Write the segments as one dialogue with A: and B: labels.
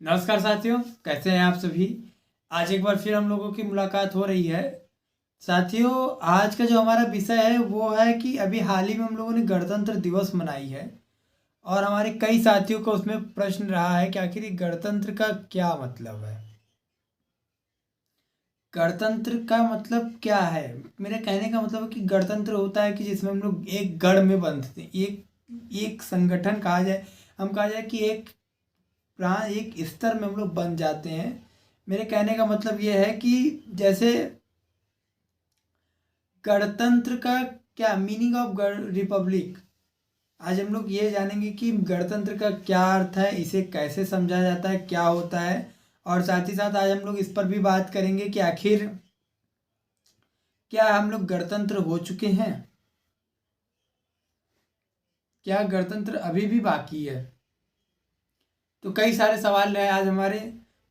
A: नमस्कार साथियों, कैसे हैं आप सभी। आज एक बार फिर हम लोगों की मुलाकात हो रही है। साथियों, आज का जो हमारा विषय है वो है कि अभी हाल ही में हम लोगों ने गणतंत्र दिवस मनाई है। और हमारे कई साथियों को उसमें प्रश्न रहा है कि आखिर ये गणतंत्र का क्या मतलब है। गणतंत्र का मतलब क्या है। मेरे कहने का मतलब है कि गणतंत्र होता है कि जिसमें हम लोग एक गढ़ में बंधते हैं, एक एक संगठन कहा जाए, हम कहा जाए कि एक स्तर में हम लोग बन जाते हैं। मेरे कहने का मतलब ये है कि जैसे गणतंत्र का क्या मीनिंग ऑफ रिपब्लिक, आज हम लोग ये जानेंगे कि गणतंत्र का क्या अर्थ है, इसे कैसे समझा जाता है, क्या होता है। और साथ ही साथ आज हम लोग इस पर भी बात करेंगे कि आखिर क्या हम लोग गणतंत्र हो चुके हैं, क्या गणतंत्र अभी भी बाकी है। तो कई सारे सवाल हैं आज हमारे,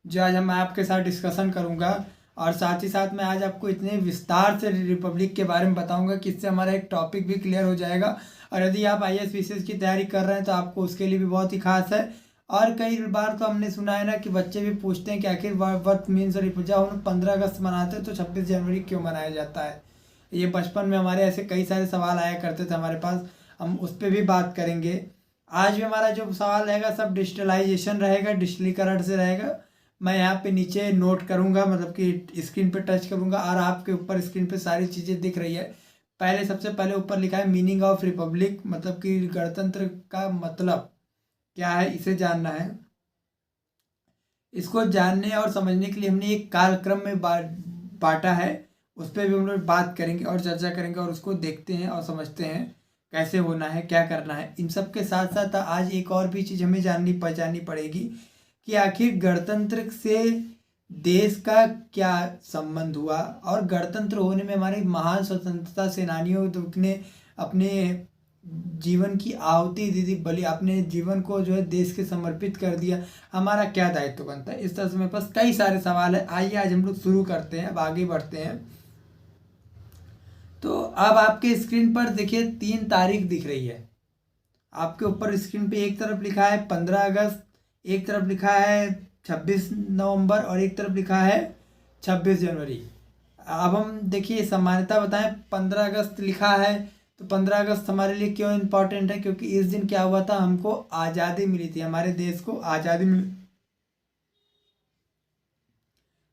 A: जो आज हम आपके साथ डिस्कशन करूंगा। और साथ ही साथ मैं आज आपको इतने विस्तार से रिपब्लिक के बारे में बताऊंगा कि इससे हमारा एक टॉपिक भी क्लियर हो जाएगा। और यदि आप आईएएस पीसीएस की तैयारी कर रहे हैं तो आपको उसके लिए भी बहुत ही खास है। और कई बार तो हमने सुना है ना कि बच्चे भी पूछते हैं कि आखिर वर्थ मीन्स और जब हम 15 अगस्त मनाते हैं तो 26 जनवरी क्यों मनाया जाता है। ये बचपन में हमारे ऐसे कई सारे सवाल आया करते थे हमारे पास, हम उस पर भी बात करेंगे। आज भी हमारा जो सवाल रहेगा सब डिजिटलाइजेशन रहेगा, डिजिटलीकरण से रहेगा। मैं यहाँ पे नीचे नोट करूँगा, मतलब कि स्क्रीन पे टच करूँगा और आपके ऊपर स्क्रीन पे सारी चीज़ें दिख रही है। पहले सबसे पहले ऊपर लिखा है मीनिंग ऑफ रिपब्लिक, मतलब कि गणतंत्र का मतलब क्या है, इसे जानना है। इसको जानने और समझने के लिए हमने एक कार्यक्रम में बांटा है, उस पर भी हम लोग बात करेंगे और चर्चा करेंगे और उसको देखते हैं और समझते हैं कैसे होना है, क्या करना है। इन सब के साथ साथ आज एक और भी चीज़ हमें जाननी पहचाननी पड़ेगी कि आखिर गणतंत्र से देश का क्या संबंध हुआ और गणतंत्र होने में हमारे महान स्वतंत्रता सेनानियों ने अपने जीवन की आहुति दे दी, बलि अपने जीवन को जो है देश के समर्पित कर दिया। हमारा क्या दायित्व बनता है, इस तरह से मेरे पास कई सारे सवाल है। आइए आज हम लोग शुरू करते हैं, अब आगे बढ़ते हैं। तो अब आपके स्क्रीन पर देखिए 3 तारीख दिख रही है आपके ऊपर स्क्रीन पे। एक तरफ लिखा है 15 अगस्त, एक तरफ लिखा है 26 नवंबर और एक तरफ लिखा है 26 जनवरी। अब हम देखिए सामान्यता बताएं, 15 अगस्त लिखा है तो 15 अगस्त हमारे लिए क्यों इम्पोर्टेंट है, क्योंकि इस दिन क्या हुआ था, हमको आज़ादी मिली थी, हमारे देश को आज़ादी मिली।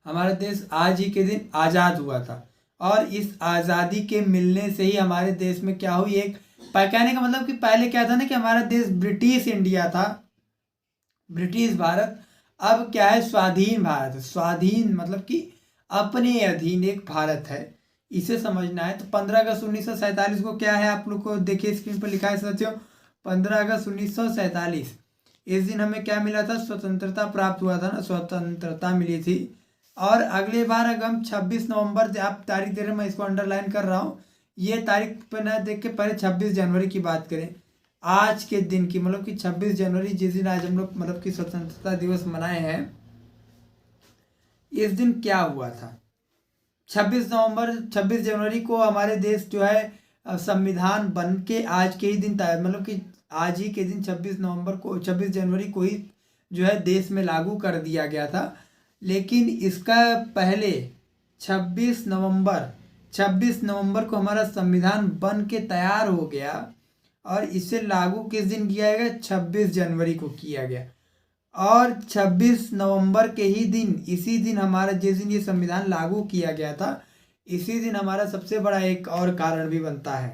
A: हमारा देश आज ही के दिन आज़ाद हुआ था और इस आज़ादी के मिलने से ही हमारे देश में क्या हुई, एक कहने का मतलब कि पहले क्या था ना कि हमारा देश ब्रिटिश इंडिया था, ब्रिटिश भारत। अब क्या है, स्वाधीन भारत। स्वाधीन मतलब कि अपने अधीन एक भारत है, इसे समझना है। तो 15 अगस्त 1947 को क्या है, आप लोग को देखिए स्क्रीन पर लिखा है साथियों, 15 अगस्त 1947। इस दिन हमें क्या मिला था, स्वतंत्रता प्राप्त हुआ था ना, स्वतंत्रता मिली थी। और अगले बार अगर हम 26 नवंबर, आप तारीख दे रहे हैं, मैं इसको अंडरलाइन कर रहा हूँ, ये तारीख पर ना देख के पहले 26 जनवरी की बात करें। आज के दिन की मतलब कि 26 जनवरी, जिस दिन आज हम लोग मतलब कि स्वतंत्रता दिवस मनाए हैं, इस दिन क्या हुआ था। 26 जनवरी को हमारे देश जो है संविधान बन के आज के ही दिन मतलब कि आज ही के दिन 26 नवंबर को, 26 जनवरी को ही जो है देश में लागू कर दिया गया था। लेकिन इसका पहले 26 नवंबर 26 नवंबर को हमारा संविधान बन के तैयार हो गया और इसे लागू किस दिन किया गया, 26 जनवरी को किया गया। और 26 नवंबर के ही दिन, इसी दिन हमारा, जिस दिन ये संविधान लागू किया गया था, इसी दिन हमारा सबसे बड़ा एक और कारण भी बनता है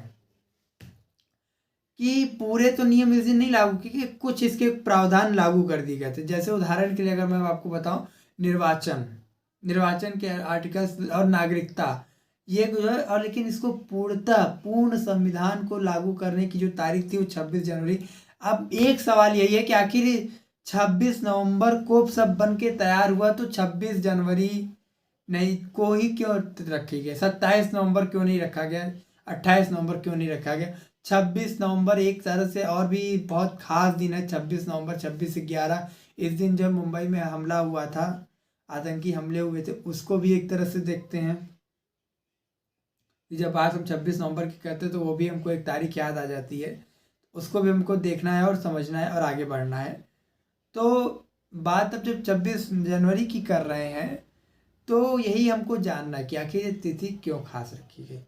A: कि पूरे तो नियम इस दिन नहीं लागू किए, कुछ इसके प्रावधान लागू कर दिए गए थे। जैसे उदाहरण के लिए अगर मैं आपको बताऊं, निर्वाचन निर्वाचन के आर्टिकल्स और नागरिकता, ये जो है। और लेकिन इसको पूर्णतः पूर्ण संविधान को लागू करने की जो तारीख थी वो 26 जनवरी। अब एक सवाल यही है कि आखिर 26 नवंबर को सब बन के तैयार हुआ तो 26 जनवरी नहीं को ही क्यों रखी गई, 27 नवंबर क्यों नहीं रखा गया, 28 नवंबर क्यों नहीं रखा गया। 26 नवंबर एक तरह से और भी बहुत खास दिन है। 26 नवंबर, 26 से 11, इस दिन जब मुंबई में हमला हुआ था, आतंकी हमले हुए थे, उसको भी एक तरह से देखते हैं। जब बात हम 26 नवंबर की करते हैं तो वो भी हमको एक तारीख याद आ जाती है, उसको भी हमको देखना है और समझना है और आगे बढ़ना है। तो बात अब जब 26 जनवरी की कर रहे हैं तो यही हमको जानना है कि आखिर ये तिथि क्यों खास रखी गई।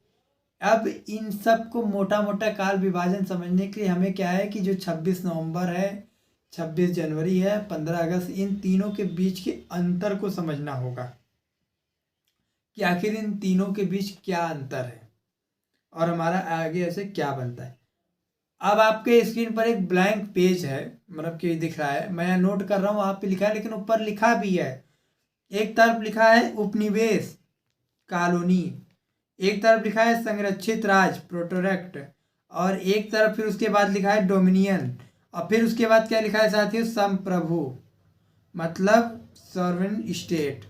A: अब इन सब को मोटा मोटा काल विभाजन समझने के लिए हमें क्या है कि जो 26 नवंबर है, 26 जनवरी है, 15 अगस्त, इन तीनों के बीच के अंतर को समझना होगा कि आखिर इन तीनों के बीच क्या अंतर है और हमारा आगे ऐसे क्या बनता है। अब आपके स्क्रीन पर एक ब्लैंक पेज है, मतलब कि दिख रहा है, मैं यहाँ नोट कर रहा हूँ, आप पे लिखा है, लेकिन ऊपर लिखा भी है। एक तरफ लिखा है उपनिवेश कॉलोनी, एक तरफ लिखा है संरक्षित राज प्रोटेक्ट, और एक तरफ फिर उसके बाद लिखा है डोमिनियन, और फिर उसके बाद क्या लिखा है साथियों, संप्रभु, मतलब सॉवरेन स्टेट।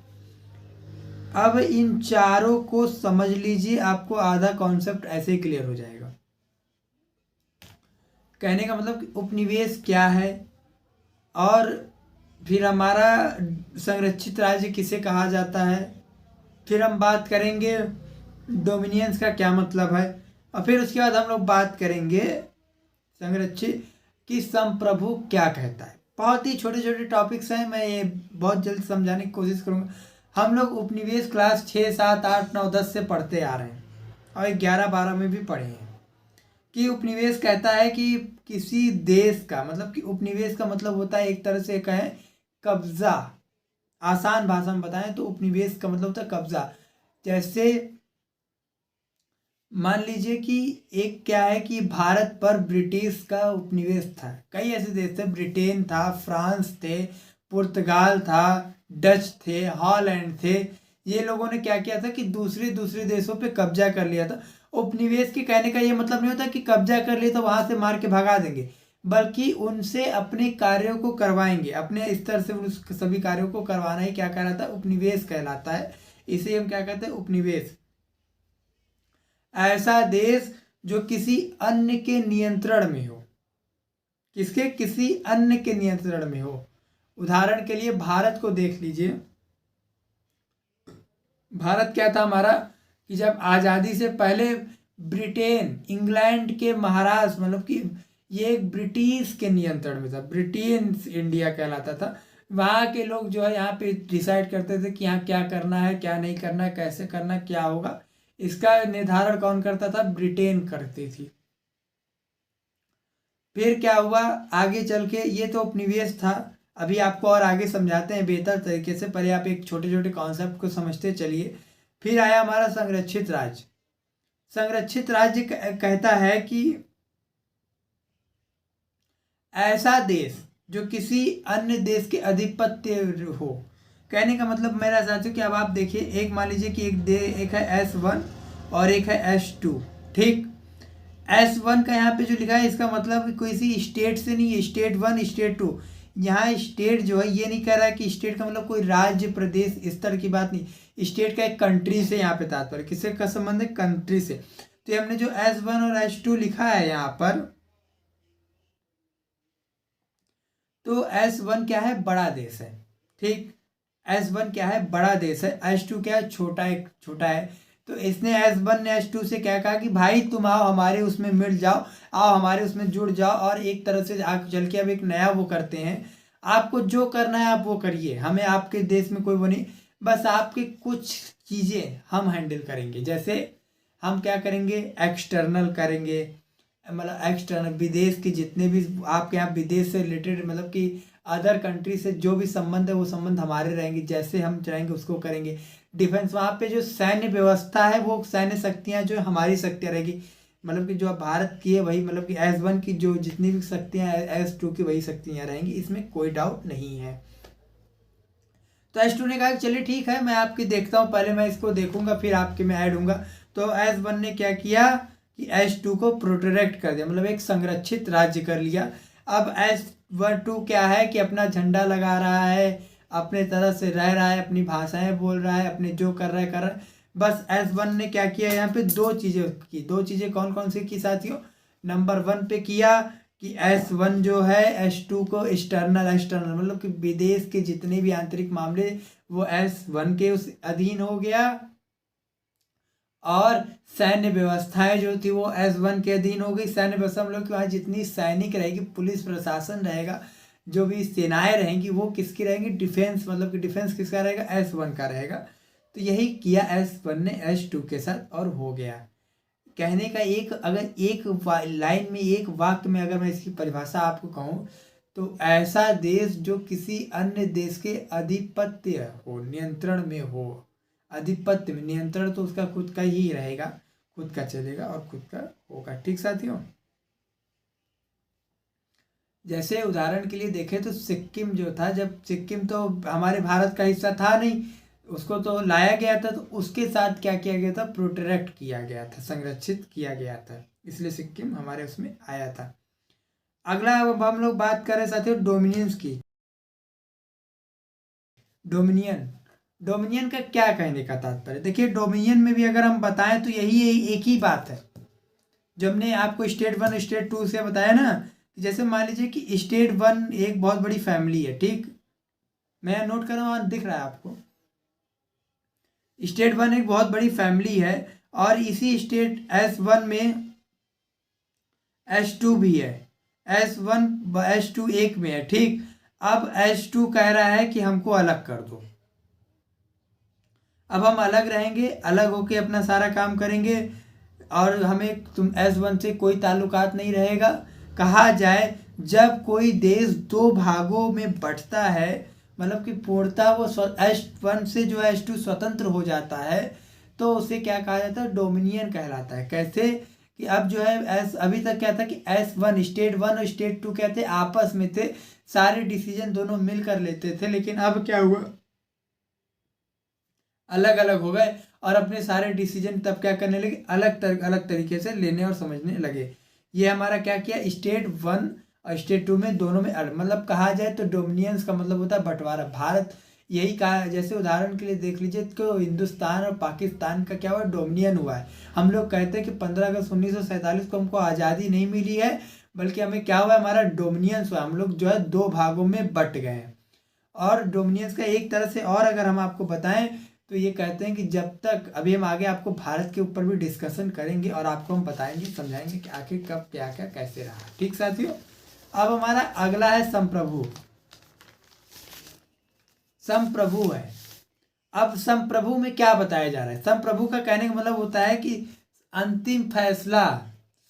A: अब इन चारों को समझ लीजिए, आपको आधा कॉन्सेप्ट ऐसे ही क्लियर हो जाएगा। कहने का मतलब कि उपनिवेश क्या है, और फिर हमारा संरक्षित राज्य किसे कहा जाता है, फिर हम बात करेंगे डोमिनियंस का क्या मतलब है, और फिर उसके बाद हम लोग बात करेंगे संरक्षित कि संप्रभु क्या कहता है। बहुत ही छोटे छोटे टॉपिक्स हैं, मैं ये बहुत जल्द समझाने की कोशिश करूँगा। हम लोग उपनिवेश क्लास 6, 7, 8, 9, 10 से पढ़ते आ रहे हैं और 11, 12 में भी पढ़े हैं कि उपनिवेश कहता है कि किसी देश का, मतलब कि उपनिवेश का मतलब होता है एक तरह से कहें कब्जा। आसान भाषा में बताएं तो उपनिवेश का मतलब होता है कब्जा। जैसे मान लीजिए कि एक क्या है कि भारत पर ब्रिटिश का उपनिवेश था, कई ऐसे देश थे, ब्रिटेन था, फ्रांस थे, पुर्तगाल था, डच थे, हॉलैंड थे। ये लोगों ने क्या किया था कि दूसरे दूसरे देशों पे कब्जा कर लिया था। उपनिवेश के कहने का ये मतलब नहीं होता कि कब्जा कर लिए तो वहां से मार के भगा देंगे, बल्कि उनसे अपने कार्यों को करवाएंगे, अपने स्तर से उस सभी कार्यों को करवाना ही क्या कहलाता है, उपनिवेश कहलाता है। इसे हम क्या कहते हैं, उपनिवेश। ऐसा देश जो किसी अन्य के नियंत्रण में हो, किसके, किसी अन्य के नियंत्रण में हो। उदाहरण के लिए भारत को देख लीजिए। भारत क्या था हमारा कि जब आज़ादी से पहले ब्रिटेन, इंग्लैंड के महाराज, मतलब कि ये एक ब्रिटिश के नियंत्रण में था, ब्रिटेन इंडिया कहलाता था। वहाँ के लोग जो है यहाँ पे डिसाइड करते थे कि यहाँ क्या करना है, क्या नहीं करना है, कैसे करना है, क्या होगा। इसका निर्धारण कौन करता था, ब्रिटेन करती थी। फिर क्या हुआ आगे चल के, ये तो उपनिवेश था। अभी आपको और आगे समझाते हैं बेहतर तरीके से, पहले आप एक छोटे छोटे कॉन्सेप्ट को समझते चलिए। फिर आया हमारा संरक्षित राज्य। संरक्षित राज्य कहता है कि ऐसा देश जो किसी अन्य देश के आधिपत्य हो। कहने का मतलब मेरा साथियों कि अब आप देखिए, एक मान लीजिए कि एक है S1 और एक है S2, ठीक। S1 का यहाँ पे जो लिखा है इसका मतलब किसी स्टेट से नहीं है, स्टेट 1, स्टेट 2। यहाँ स्टेट जो है ये नहीं कह रहा है कि स्टेट का मतलब कोई राज्य, प्रदेश, इस तरह की बात नहीं। स्टेट का एक कंट्री से यहाँ पे तात्पर्य, किससे का संबंध है, कंट्री से। तो हमने जो S1 और S2 लिखा है यहाँ पर, तो S1 क्या है, बड़ा देश है, ठीक। S1 क्या है, बड़ा देश है। S2 क्या है, छोटा है। तो इसने S1 ने S2 से क्या कहा कि भाई तुम आओ हमारे उसमें मिल जाओ, आओ हमारे उसमें जुड़ जाओ, और एक तरह से आगे चल के अब एक नया वो करते हैं। आपको जो करना है आप वो करिए, हमें आपके देश में कोई वो नहीं, बस आपके कुछ चीज़ें हम हैंडल करेंगे। जैसे हम क्या करेंगे, एक्सटर्नल करेंगे, मतलब एक्सटर्नल विदेश के जितने भी आपके यहाँ विदेश से रिलेटेड, मतलब कि अदर कंट्री से जो भी संबंध है वो संबंध हमारे रहेंगे, जैसे हम चाहेंगे उसको करेंगे। डिफेंस, वहाँ पे जो सैन्य व्यवस्था है वो सैन्य शक्तियाँ जो हमारी शक्तियाँ रहेगी, मतलब कि जो भारत की है वही, मतलब कि S1 की जो जितनी भी शक्तियाँ S2 की वही शक्तियाँ रहेंगी, इसमें कोई डाउट नहीं है। तो S2 ने कहा कि चलिए ठीक है, मैं आपकी देखता हूँ, पहले मैं इसको देखूंगा फिर आपके में ऐड होऊंगा। तो S1 ने क्या किया कि S2 को प्रोटेक्ट कर दिया, मतलब एक संरक्षित राज्य कर लिया। अब S2 क्या है कि अपना झंडा लगा रहा है, अपने तरह से रह रहा है, अपनी भाषाएं बोल रहा है, अपने जो कर रहा है कर रहा है। बस S1 ने क्या किया, यहाँ पे दो चीज़ें की। दो चीज़ें कौन कौन सी की साथियों, नंबर 1 पे किया कि S1 जो है S2 को एक्सटर्नल मतलब कि विदेश के जितने भी आंतरिक मामले वो S1 के उस अधीन हो गया, और सैन्य व्यवस्थाएं जो थी वो S1 के अधीन हो गई। सैन्य व्यवस्था मतलब कि वहाँ जितनी सैनिक रहेगी, पुलिस प्रशासन रहेगा, जो भी सेनाएं रहेंगी वो किसकी रहेंगी, डिफेंस, मतलब कि डिफेंस किसका रहेगा, S1 का रहेगा। तो यही किया S1 ने S2 के साथ और हो गया। कहने का एक, अगर एक लाइन में, एक वाक्य में अगर मैं इसकी परिभाषा आपको कहूँ तो ऐसा देश जो किसी अन्य देश के आधिपत्य हो, नियंत्रण में हो। आधिपत्य में, नियंत्रण तो उसका खुद का ही रहेगा, खुद का चलेगा और खुद का होगा। ठीक साथियों, जैसे उदाहरण के लिए देखें तो सिक्किम जो था, जब सिक्किम तो हमारे भारत का हिस्सा था नहीं, उसको तो लाया गया था, तो उसके साथ क्या किया गया था, प्रोटेक्ट किया गया था, संरक्षित किया गया था, इसलिए सिक्किम हमारे उसमें आया था। अगला अब हम लोग बात करें साथियों डोमिनियंस की। डोमिनियन, डोमिनियन का क्या कहने का तात्पर्य, देखिए डोमिनियन में भी अगर हम बताएं तो यही एक ही बात है जो हमने आपको स्टेट 1 स्टेट 2 से बताया ना। जैसे मान लीजिए कि स्टेट 1 एक बहुत बड़ी फैमिली है, ठीक, मैं नोट कर रहा हूँ, दिख रहा है आपको। स्टेट 1 एक बहुत बड़ी फैमिली है और इसी स्टेट S1 में S2 भी है, S1 S2 एक में है, ठीक। अब S2 कह रहा है कि हमको अलग कर दो। अब हम अलग रहेंगे, अलग होके अपना सारा काम करेंगे और हमें तुम S1 से कोई ताल्लुकात नहीं रहेगा। कहा जाए जब कोई देश दो भागों में बंटता है, मतलब कि पूर्णतः वो S1 से जो है S2 स्वतंत्र हो जाता है, तो उसे क्या कहा जाता है, डोमिनियन कहलाता है। कैसे कि अब जो है अभी तक क्या था कि S1 स्टेट 1 और स्टेट 2 क्या थे, आपस में थे, सारे डिसीजन दोनों मिलकर लेते थे। लेकिन अब क्या हुआ, अलग अलग हो गए और अपने सारे डिसीजन तब क्या करने लगे, अलग तरीके से लेने और समझने लगे। ये हमारा क्या किया, स्टेट 1 और स्टेट 2 में दोनों में मतलब कहा जाए तो डोमिनियंस का मतलब होता है बंटवारा। भारत यही कहा, जैसे उदाहरण के लिए देख लीजिए तो हिंदुस्तान और पाकिस्तान का क्या हुआ, डोमिनियन हुआ है। हम लोग कहते हैं कि 15 अगस्त 1947 को हमको आज़ादी नहीं मिली है, बल्कि हमें क्या हुआ, हमारा डोमिनियंस हुआ, हम लोग जो है दो भागों में बंट गए हैं। और डोमिनियंस का एक तरह से और अगर हम आपको बताएं तो ये कहते हैं कि जब तक, अभी हम आगे आपको भारत के ऊपर भी डिस्कशन करेंगे और आपको हम बताएंगे, समझाएंगे कि आखिर कब क्या क्या कैसे रहा। ठीक साथियों, अब हमारा अगला है संप्रभु। संप्रभु है। अब संप्रभु में क्या बताया जा रहा है, संप्रभु का कहने का मतलब होता है कि अंतिम फैसला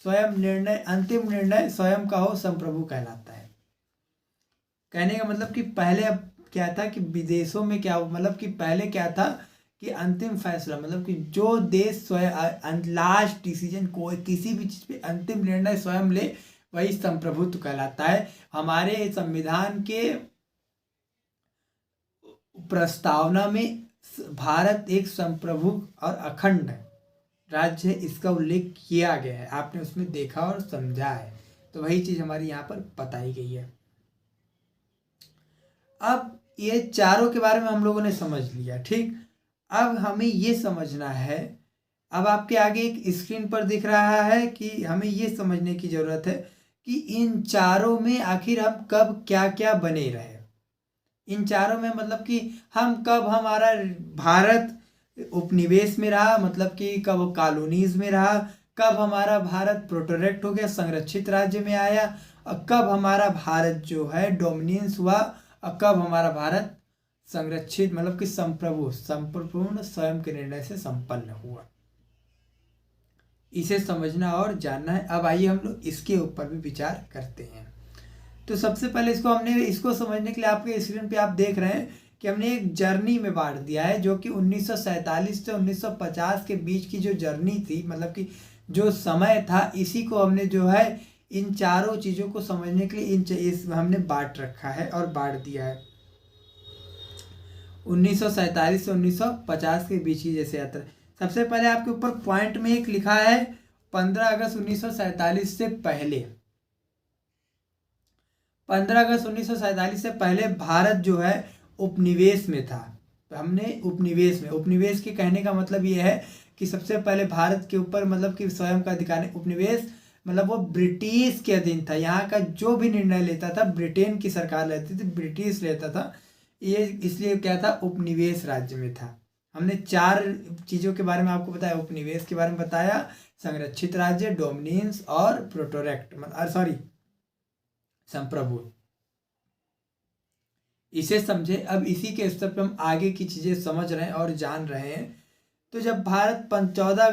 A: स्वयं, निर्णय, अंतिम निर्णय स्वयं का हो, संप्रभु कहलाता है। कहने का मतलब कि पहले अब क्या था कि विदेशों में क्या, मतलब कि पहले क्या था कि अंतिम फैसला, मतलब कि जो देश स्वयं लास्ट डिसीजन, कोई किसी भी चीज पे अंतिम निर्णय स्वयं ले, वही संप्रभुत्व कहलाता है। हमारे संविधान के प्रस्तावना में भारत एक संप्रभु और अखंड राज्य है, इसका उल्लेख किया गया है, आपने उसमें देखा और समझा है, तो वही चीज हमारी यहाँ पर बताई गई है। अब ये चारों के बारे में हम लोगों ने समझ लिया, ठीक। अब हमें ये समझना है, अब आपके आगे एक स्क्रीन पर दिख रहा है कि हमें ये समझने की जरूरत है कि इन चारों में आखिर हम कब क्या क्या बने रहे। इन चारों में मतलब कि हम कब, हमारा भारत उपनिवेश में रहा, मतलब कि कब कॉलोनीज में रहा, कब हमारा भारत प्रोटेक्ट हो गया, संरक्षित राज्य में आया, और कब हमारा भारत जो है डोमिनियंस हुआ, और कब हमारा भारत संरक्षित, मतलब कि संप्रभु, संपूर्ण स्वयं के निर्णय से संपन्न हुआ। इसे समझना और जानना है। अब आइए हम लोग इसके ऊपर भी विचार करते हैं। तो सबसे पहले इसको समझने के लिए आपके स्क्रीन पे आप देख रहे हैं कि हमने एक जर्नी में बांट दिया है, जो कि 1947 से 1950 के बीच की जो जर्नी थी, मतलब कि जो समय था, इसी को हमने जो है इन चारों चीज़ों को समझने के लिए हमने बांट रखा है और बांट दिया है। 1947 से 1950 के बीच की जैसे यात्रा, सबसे पहले आपके ऊपर पॉइंट में एक लिखा है 15 अगस्त 1947 से पहले। 15 अगस्त 1947 से पहले भारत जो है उपनिवेश में था। तो हमने उपनिवेश में, उपनिवेश के कहने का मतलब ये है कि सबसे पहले भारत के ऊपर, मतलब कि स्वयं का अधिकार, उपनिवेश मतलब वो ब्रिटिश के अधीन था। यहाँ का जो भी निर्णय लेता था ब्रिटेन की सरकार लेती थी, ब्रिटिश लेता था, ये इसलिए क्या था, उपनिवेश राज्य में था। हमने चार चीज़ों के बारे में आपको बताया, उपनिवेश के बारे में बताया, संरक्षित राज्य, डोमिनियंस और प्रोटेक्ट, सॉरी संप्रभु। इसे समझे। अब इसी के स्तर पे हम आगे की चीज़ें समझ रहे हैं और जान रहे हैं। तो जब भारत 15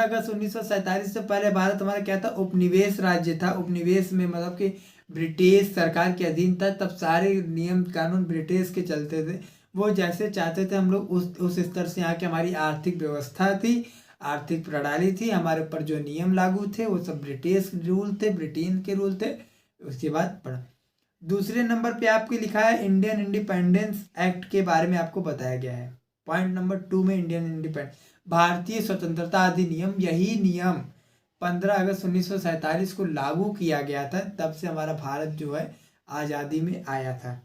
A: अगस्त 1947 से पहले भारत हमारा क्या था, उपनिवेश राज्य था। उपनिवेश में मतलब कि ब्रिटिश सरकार के अधीन था। तब सारे नियम कानून ब्रिटिश के चलते थे। वो जैसे चाहते थे हम लोग उस स्तर से यहाँ की हमारी आर्थिक व्यवस्था थी, आर्थिक प्रणाली थी, हमारे ऊपर जो नियम लागू थे वो सब ब्रिटिश रूल थे, ब्रिटेन के रूल थे। उसके बाद पढ़ा दूसरे नंबर पे आपके लिखा है इंडियन इंडिपेंडेंस एक्ट के बारे में आपको बताया गया है। पॉइंट नंबर 2 में इंडियन इंडिपेंडेंस भारतीय स्वतंत्रता अधिनियम, यही नियम 15 अगस्त 1947 को लागू किया गया था। तब से हमारा भारत जो है आज़ादी में आया था।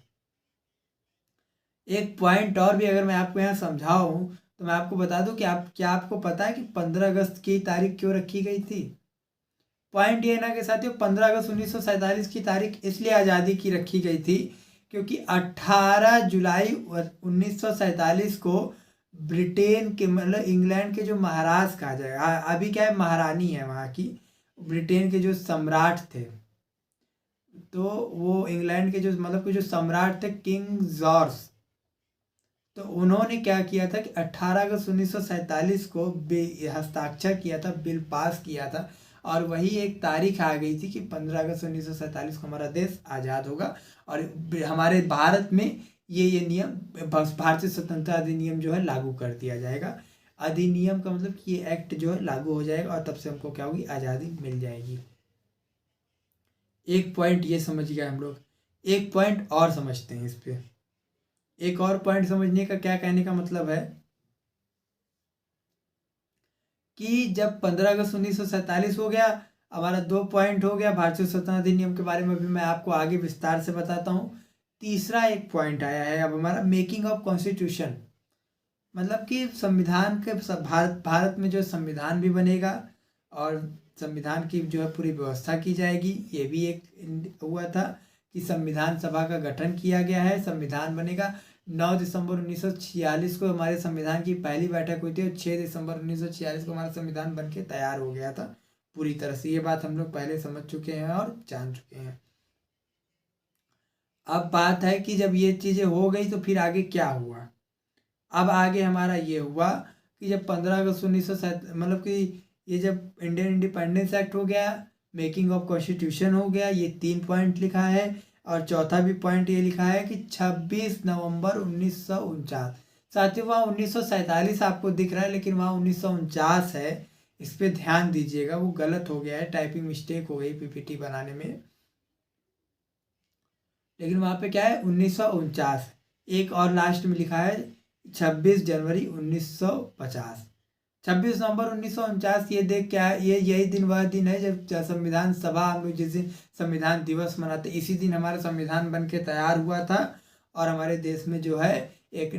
A: एक पॉइंट और भी अगर मैं आपको यहाँ समझाऊं तो मैं आपको बता दूं कि आपको पता है कि 15 अगस्त की तारीख क्यों रखी गई थी। पॉइंट ये ना कि साथियों 15 अगस्त 1947 की तारीख इसलिए आज़ादी की रखी गई थी क्योंकि 18 जुलाई 1947 को ब्रिटेन के मतलब इंग्लैंड के जो महाराज कहा जाएगा, अभी क्या है महारानी है वहाँ की, ब्रिटेन के जो सम्राट थे, तो वो इंग्लैंड के जो मतलब के जो सम्राट थे किंग जॉर्ज, तो उन्होंने क्या किया था कि 18 अगस्त 1947 को हस्ताक्षर किया था, बिल पास किया था। और वही एक तारीख आ गई थी कि 15 अगस्त 1947 को हमारा देश आज़ाद होगा और हमारे भारत में ये नियम भारतीय स्वतंत्रता अधिनियम जो है लागू कर दिया जाएगा। अधिनियम का मतलब कि ये एक्ट जो है लागू हो जाएगा और तब से हमको क्या होगी, आज़ादी मिल जाएगी। एक पॉइंट ये समझ गए हम लोग। एक पॉइंट और समझते हैं इस पे। एक और पॉइंट समझने का क्या कहने का मतलब है कि जब 15 अगस्त 1947 हो गया, हमारा 2 पॉइंट हो गया। भारतीय स्वतंत्रता अधिनियम के बारे में भी मैं आपको आगे विस्तार से बताता हूँ। तीसरा एक पॉइंट आया है अब हमारा मेकिंग ऑफ कॉन्स्टिट्यूशन, मतलब कि संविधान के भारत में जो संविधान भी बनेगा और संविधान की जो है पूरी व्यवस्था की जाएगी। ये भी एक हुआ था कि संविधान सभा का गठन किया गया है, संविधान बनेगा। 9 दिसंबर 1946 को हमारे संविधान की पहली बैठक हुई थी और 6 दिसंबर 1946 को हमारा संविधान बन के तैयार हो गया था पूरी तरह से। ये बात हम लोग पहले समझ चुके हैं और जान चुके हैं। अब बात है कि जब ये चीज़ें हो गई तो फिर आगे क्या हुआ। अब आगे हमारा ये हुआ कि जब 15 अगस्त 1947 मतलब कि ये जब इंडियन इंडिपेंडेंस एक्ट हो गया, मेकिंग ऑफ कॉन्स्टिट्यूशन हो गया, ये 3 पॉइंट लिखा है। और चौथा भी पॉइंट ये लिखा है कि 26 नवंबर 1949, साथियों वहाँ 1947 आपको दिख रहा है लेकिन वहाँ 1949 है। इस पर ध्यान दीजिएगा, वो गलत हो गया है, टाइपिंग मिस्टेक हो गई पीपीटी बनाने में। लेकिन वहाँ पे क्या है 1949। एक और लास्ट में लिखा है 26 जनवरी 1950। 26 नवंबर 1949 ये देख क्या है, ये यही दिन वह दिन है जब संविधान सभा हम लोग जिस दिन संविधान दिवस मनाते, इसी दिन हमारा संविधान बन के तैयार हुआ था। और हमारे देश में जो है एक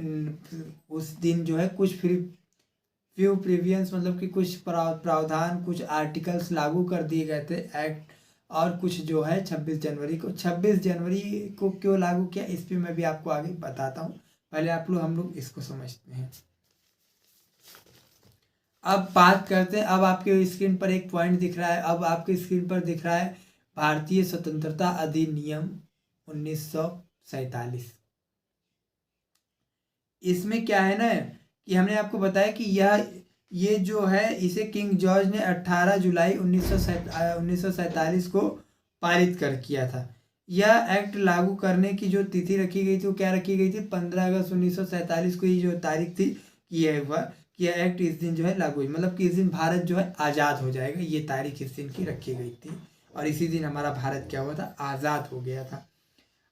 A: उस दिन जो है कुछ फ्यू प्रीवियंस मतलब कि कुछ प्रावधान, कुछ आर्टिकल्स लागू कर दिए गए थे एक्ट। और कुछ जो है 26 जनवरी को क्यों लागू किया इस पर मैं भी आपको आगे बताता हूँ। पहले हम लोग इसको समझते हैं। अब बात करते हैं, अब आपके स्क्रीन पर एक पॉइंट दिख रहा है, अब आपके स्क्रीन पर दिख रहा है भारतीय स्वतंत्रता अधिनियम 1947। इसमें क्या है ना कि हमने आपको बताया कि ये जो है इसे किंग जॉर्ज ने 18 जुलाई 1947 को पारित किया था। यह एक्ट लागू करने की जो तिथि रखी गई थी वो क्या रखी गई थी, 15 अगस्त 1947 को, ये जो तारीख थी कि यह हुआ कि यह एक्ट इस दिन जो है लागू हुई, मतलब कि इस दिन भारत जो है आज़ाद हो जाएगा। ये तारीख इस दिन की रखी गई थी और इसी दिन हमारा भारत क्या हुआ था, आज़ाद हो गया था।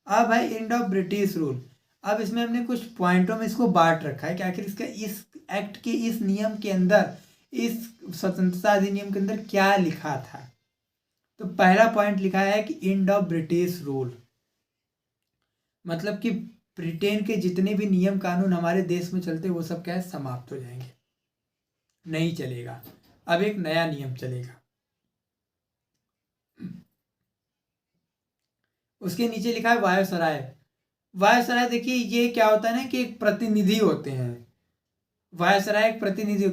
A: अब है एंड ऑफ ब्रिटिश रूल। अब इसमें हमने कुछ पॉइंटों में इसको बांट रखा है कि आखिर इसका इस एक्ट के इस नियम के अंदर, इस स्वतंत्रता अधिनियम के अंदर क्या लिखा था। तो पहला पॉइंट लिखा है कि एंड ऑफ ब्रिटिश रूल, मतलब कि ब्रिटेन के जितने भी नियम कानून हमारे देश में चलते वो सब क्या है, समाप्त हो जाएंगे, नहीं चलेगा। अब एक नया नियम चलेगा। उसके नीचे लिखा है वायसराय। वायसराय देखिए ये क्या होता है ना कि एक प्रतिनिधि होते हैं। वायसराय एक प्रतिनिधि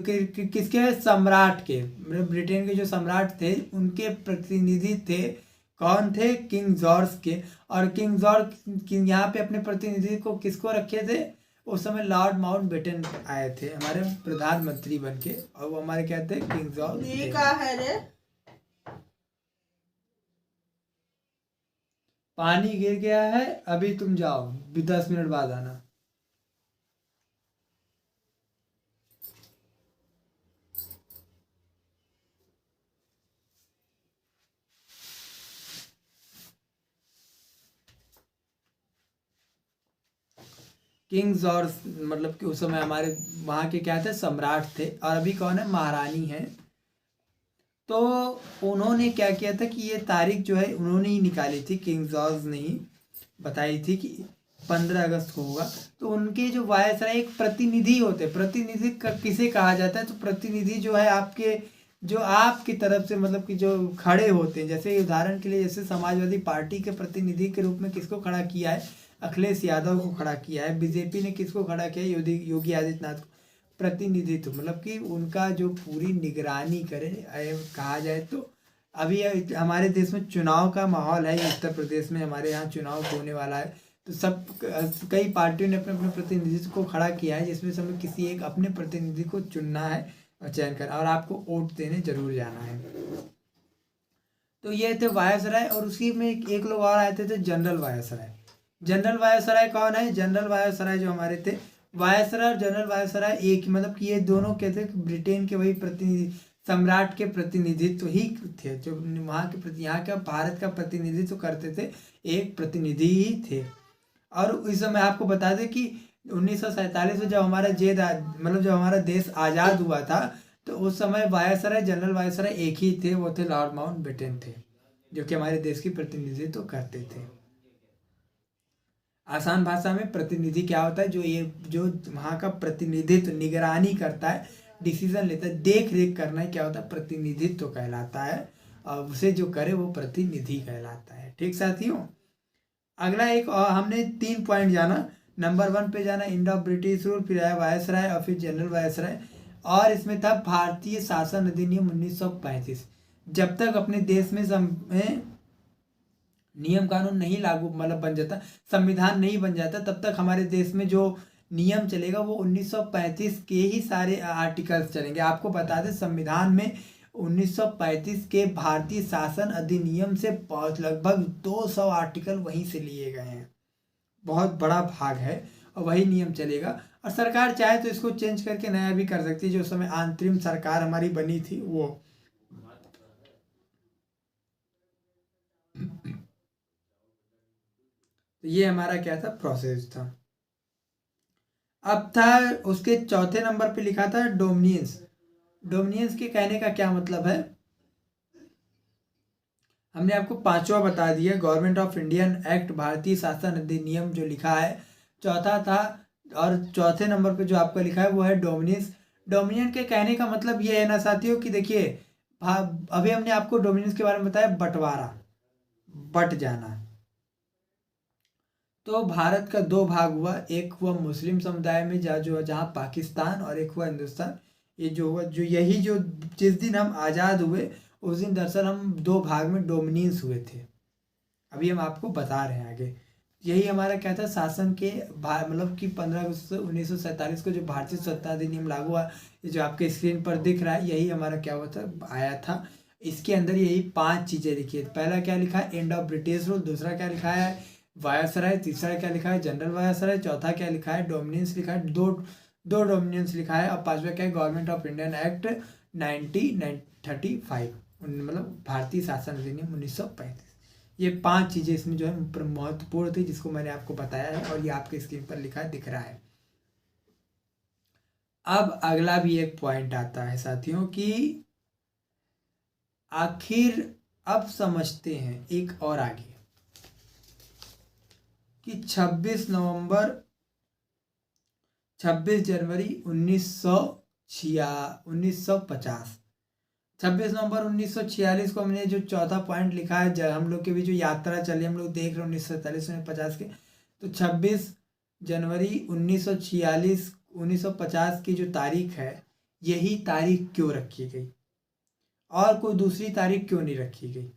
A: किसके, सम्राट के, मतलब ब्रिटेन के जो सम्राट थे उनके प्रतिनिधि थे कौन थे? किंग जॉर्ज के। और किंग जॉर्ज यहाँ पे अपने प्रतिनिधि को किसको रखे थे? उस समय लॉर्ड माउंटबेटन आए थे हमारे प्रधानमंत्री बन के, और वो हमारे क्या थे? किंग जॉर्ज थे।
B: का है रे?
A: पानी गिर गया है, अभी तुम जाओ, 10 मिनट बाद आना। किंग जॉर्ज मतलब कि उस समय हमारे वहाँ के क्या थे? सम्राट थे। और अभी कौन है? महारानी है। तो उन्होंने क्या किया था कि ये तारीख जो है उन्होंने ही निकाली थी, किंग जॉर्ज ने ही बताई थी कि 15 अगस्त को होगा। तो उनके जो वायसराय एक प्रतिनिधि होते, प्रतिनिधि किसे कहा जाता है? तो प्रतिनिधि जो है आपके, जो आपकी तरफ से मतलब कि जो खड़े होते हैं, जैसे उदाहरण के लिए जैसे समाजवादी पार्टी के प्रतिनिधि के रूप में किसको खड़ा किया है? अखिलेश यादव को खड़ा किया है। बीजेपी ने किसको खड़ा किया है? योगी आदित्यनाथ को। प्रतिनिधित्व मतलब कि उनका जो पूरी निगरानी करे, कहा जाए तो अभी हमारे देश में चुनाव का माहौल है, उत्तर प्रदेश में हमारे यहाँ चुनाव होने वाला है। तो सब कई पार्टियों ने अपने अपने प्रतिनिधित्व को खड़ा किया है, जिसमें से हमें किसी एक अपने प्रतिनिधि को चुनना है और चयन करना, और आपको वोट देने जरूर जाना है। तो ये थे वायसराय, और उसी में एक लोग और आए थे जनरल वायसराय। जनरल वायसराय कौन है? जनरल वायसराय जो हमारे थे, वायसराय और जनरल वायसराय एक ही, मतलब कि ये दोनों क्या थे? ब्रिटेन के वही प्रतिनिधि, सम्राट के प्रतिनिधित्व ही थे, जो वहाँ के प्रति, यहाँ का भारत का प्रतिनिधित्व करते थे, एक प्रतिनिधि ही थे। और इस समय आपको बता दें कि 1947 में जब हमारा मतलब जब हमारा देश आज़ाद हुआ था, तो उस समय वायसराय, जनरल वायसराय एक ही थे, वो थे लॉर्ड माउंटबेटन थे, जो कि हमारे देश की प्रतिनिधित्व करते थे। आसान भाषा में प्रतिनिधि क्या होता है? जो वहाँ का प्रतिनिधित्व, निगरानी करता है, डिसीजन लेता है, देख रेख करना है, क्या होता है? प्रतिनिधित्व कहलाता है। और उसे जो करे वो प्रतिनिधि कहलाता है। ठीक साथियों, अगला एक हमने 3 पॉइंट जाना। नंबर 1 पे जाना इंडो ब्रिटिश रूल, फिर आया वायसराय और फिर जनरल वायसराय। और इसमें था भारतीय शासन अधिनियम 1935। जब तक अपने देश में नियम कानून नहीं लागू मतलब बन जाता, संविधान नहीं बन जाता, तब तक हमारे देश में जो नियम चलेगा वो 1935 के ही सारे आर्टिकल्स चलेंगे। आपको बता दें, संविधान में 1935 के भारतीय शासन अधिनियम से बहुत लगभग 200 आर्टिकल वहीं से लिए गए हैं। बहुत बड़ा भाग है, और वही नियम चलेगा। और सरकार चाहे तो इसको चेंज करके नया भी कर सकती है। जो उस समय अंतरिम सरकार हमारी बनी थी वो। तो ये हमारा क्या था? प्रोसेस था। अब था उसके चौथे नंबर पे लिखा था डोमिनियंस। डोमिनियंस के कहने का क्या मतलब है? हमने आपको पांचवा बता दिया, गवर्नमेंट ऑफ इंडियन एक्ट, भारतीय शासन अधिनियम जो लिखा है। चौथा था, और चौथे नंबर पे जो आपका लिखा है वो है डोमिनियंस। डोमिनियन के कहने का मतलब ये है ना साथियों कि देखिए, अभी हमने आपको डोमिनियंस के बारे में बताया, बंटवारा, बट जाना। तो भारत का 2 भाग हुआ, एक हुआ मुस्लिम समुदाय में जहाँ पाकिस्तान, और एक हुआ हिंदुस्तान। ये जो हुआ, जो यही जो जिस दिन हम आज़ाद हुए उस दिन दरअसल हम 2 भाग में डोमिनियंस हुए थे। अभी हम आपको बता रहे हैं आगे। यही हमारा क्या था? शासन के मतलब कि 15 अगस्त 1947 को जो भारतीय स्वतंत्रता अधिनियम लागू हुआ, ये जो आपके स्क्रीन पर दिख रहा है, यही हमारा क्या हुआ था? आया था। इसके अंदर यही 5 चीज़ें लिखी है। पहला क्या लिखा है? End of British rule. दूसरा क्या लिखा है? वायसराय। तीसरा क्या लिखा है? General viceroy. चौथा क्या लिखा है? डोमिनियंस लिखा है, दो दो डोमिनियंस लिखा है। और पांचवा क्या है? गवर्नमेंट ऑफ इंडियन एक्ट 1935, मतलब भारतीय शासन अधिनियम 1935। ये 5 चीज़ें इसमें जो है महत्वपूर्ण थी, जिसको मैंने आपको बताया है, और ये आपके स्क्रीन पर लिखा दिख रहा है। अब अगला भी एक पॉइंट आता है साथियों कि आखिर अब समझते हैं एक और आगे कि 26 जनवरी 1950, 26 नवंबर 1946 को हमने जो चौथा पॉइंट लिखा है, जब हम लोग की भी जो यात्रा चली, हम लोग देख रहे हैं 1947-1950 के, तो 26 जनवरी 1950 की जो तारीख है, यही तारीख क्यों रखी गई और कोई दूसरी तारीख क्यों नहीं रखी गई?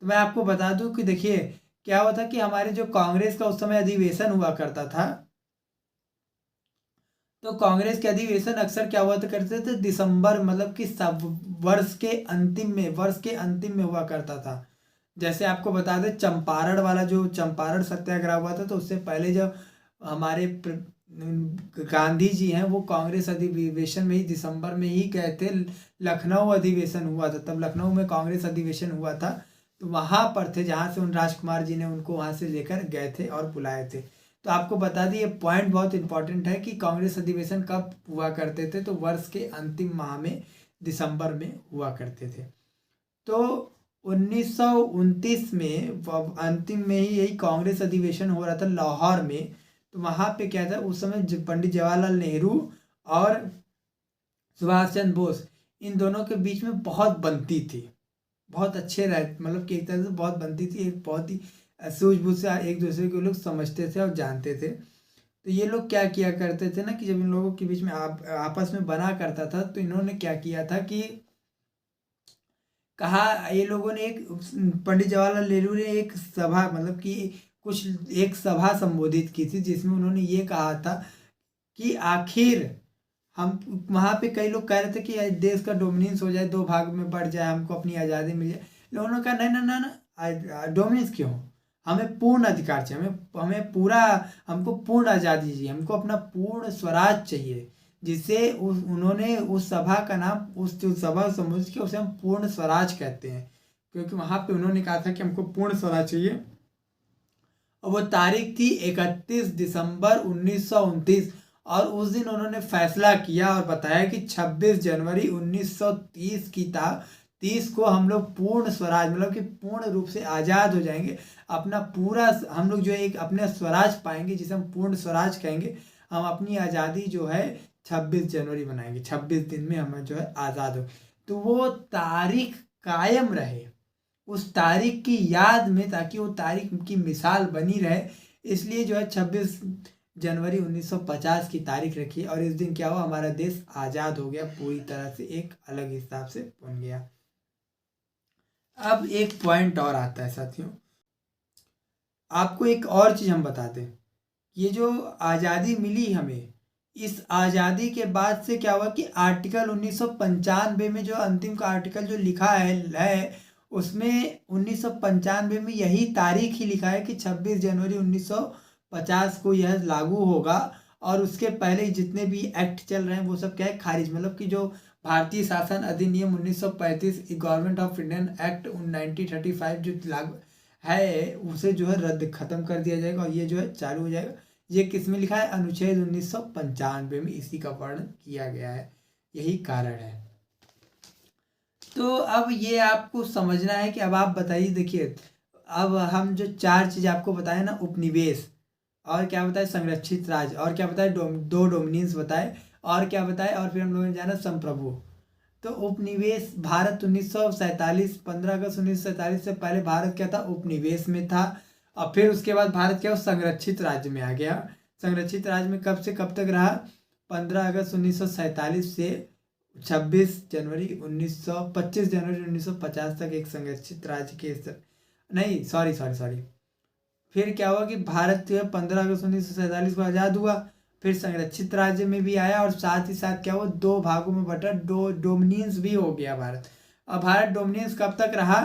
A: तो मैं आपको बता दूं कि देखिए क्या हुआ था कि हमारे जो कांग्रेस का उस समय अधिवेशन हुआ करता था, तो कांग्रेस के अधिवेशन अक्सर क्या हुआ करते थे दिसंबर, मतलब कि सब वर्ष के अंतिम में हुआ करता था। जैसे आपको बता दें चंपारण वाला जो चंपारण सत्याग्रह हुआ था, तो उससे पहले जब हमारे गांधी जी हैं वो कांग्रेस अधिवेशन में ही दिसंबर में ही गए थे। लखनऊ अधिवेशन हुआ था, तब लखनऊ में कांग्रेस अधिवेशन हुआ था, तो वहां पर थे जहां से उन राजकुमार जी ने उनको वहां से लेकर गए थे और बुलाए थे। तो आपको बता दी, ये पॉइंट बहुत इंपॉर्टेंट है कि कांग्रेस अधिवेशन कब हुआ करते थे, तो वर्ष के अंतिम माह में दिसंबर में हुआ करते थे। तो 1929 में अंतिम में ही यही कांग्रेस अधिवेशन हो रहा था लाहौर में। तो वहाँ पे क्या था उस समय पंडित जवाहरलाल नेहरू और सुभाष चंद्र बोस, इन दोनों के बीच में बहुत बनती थी, बहुत अच्छे रह मतलब कि एक तरह से बहुत बनती थी, एक बहुत ही सूझबूझ से एक दूसरे को लोग समझते थे और जानते थे। तो ये लोग क्या किया करते थे ना कि जब इन लोगों के बीच में आपस में बना करता था, तो इन्होंने क्या किया था कि कहा, ये लोगों ने एक पंडित जवाहरलाल नेहरू ने एक सभा मतलब कि एक सभा संबोधित की थी, जिसमें उन्होंने ये कहा था कि आखिर हम वहाँ पे कई लोग कह रहे थे कि देश का डोमिनेंस हो जाए, दो भाग में बढ़ जाए, हमको अपनी आज़ादी मिल जाए। लोगों ने कहा नहीं ना ना ना, डोमिनेंस क्यों, हमें पूर्ण अधिकार चाहिए, हमें पूरा, हमको पूर्ण आज़ादी चाहिए, हमको अपना पूर्ण स्वराज चाहिए, जिसे उन्होंने उस सभा का नाम, उस जो सभा संबोधित किया उसे हम पूर्ण स्वराज कहते हैं, क्योंकि वहाँ पे उन्होंने कहा था कि हमको पूर्ण स्वराज चाहिए। और वो तारीख थी 31 दिसंबर 1929, और उस दिन उन्होंने फैसला किया और बताया कि 26 जनवरी 1930 की 30 को हम लोग पूर्ण स्वराज मतलब कि पूर्ण रूप से आज़ाद हो जाएंगे, अपना पूरा हम लोग जो है एक अपना स्वराज पाएंगे, जिसे हम पूर्ण स्वराज कहेंगे। हम अपनी आज़ादी जो है 26 जनवरी बनाएंगे, 26 दिन में हम जो है आज़ाद हो। तो वो तारीख कायम रहे उस तारीख की याद में, ताकि वो तारीख की मिसाल बनी रहे, इसलिए जो है 26 जनवरी 1950 की तारीख रखी। और इस दिन क्या हुआ, हमारा देश आज़ाद हो गया, पूरी तरह से एक अलग हिसाब से बन गया। अब एक पॉइंट और आता है साथियों, आपको एक और चीज़ हम बता दें, ये जो आज़ादी मिली हमें, इस आज़ादी के बाद से क्या हुआ कि आर्टिकल 1995 में जो अंतिम का आर्टिकल जो लिखा है उसमें 1995 में यही तारीख ही लिखा है कि 26 जनवरी 1950 को यह लागू होगा। और उसके पहले जितने भी एक्ट चल रहे हैं वो सब क्या है, खारिज, मतलब कि जो भारतीय शासन अधिनियम 1935 गवर्नमेंट ऑफ इंडियन एक्ट 1935 जो लागू है, उसे जो है रद्द खत्म कर दिया जाएगा, और ये जो है चालू हो जाएगा। ये किस में लिखा है, अनुच्छेद 1995 में इसी का वर्णन किया गया है, यही कारण है। तो अब ये आपको समझना है कि अब आप बताइए, देखिए अब हम जो चार चीज़ आपको बताए ना, उपनिवेश, और क्या बताए संरक्षित राज्य, और क्या बताए दो डोमिनियंस बताए, और क्या बताए, और फिर हम लोगों ने जाना संप्रभु। तो उपनिवेश, भारत 1947 15 अगस्त 1947 से पहले भारत क्या था, उपनिवेश में था। और फिर उसके बाद भारत क्या संरक्षित राज्य में आ गया। संरक्षित राज्य में कब से कब तक रहा, 15 अगस्त 1947 से 25 जनवरी 1950 तक एक संरक्षित राज्य के नहीं सॉरी फिर क्या हुआ कि भारत जो है 15 अगस्त 1947 को आज़ाद हुआ, फिर संरक्षित राज्य में भी आया, और साथ ही साथ क्या हुआ, दो भागों में बटा, डोमिनियंस भी हो गया भारत। अब भारत डोमिनियंस कब तक रहा,